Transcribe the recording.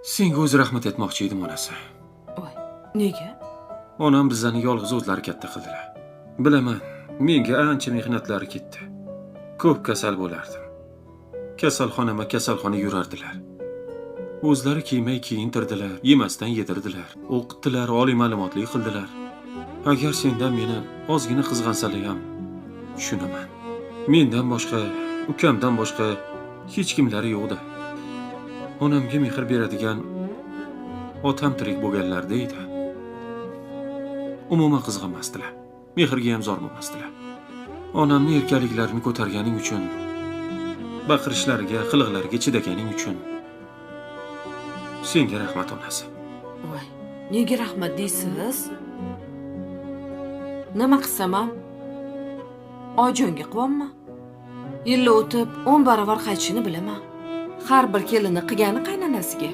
Senga o'zi rahmat aytmoqchi edim onasi. Voy, nega? Onam bizlarni yolg'iz o'zlari katta qildilar. Bilaman, menga ancha mehnatlari ketdi. Ko'p kasal bo'lardim. Kasalxona yurardilar. O'zlari kiymay kiyintirdilar, yemasdan yedirdilar, o'qitdilar, oliy ma'lumotli qildilar. Agar sendan meni ozgina qizg'ansalar ham tushunaman. Mendan boshqa, ukamdan boshqa hech kimlari yo'qdi. Onamga mehr beradigan otam tirik bo'lganlarida edi. Umuman qizg'anmasdilar. Mehrga ham zor bo'lmasdilar. Onamni erkaliklarini ko'targaning uchun, baqirishlariga, qiliqlariga chidaganing uchun senga rahmat onasi. Voy, nega rahmat deysiz? Nima qilsam ham oyijonga qilibman. Yillar o'tib 10 barobar qaytishini bilaman. Har bir kelini qilgani qaynonasiga.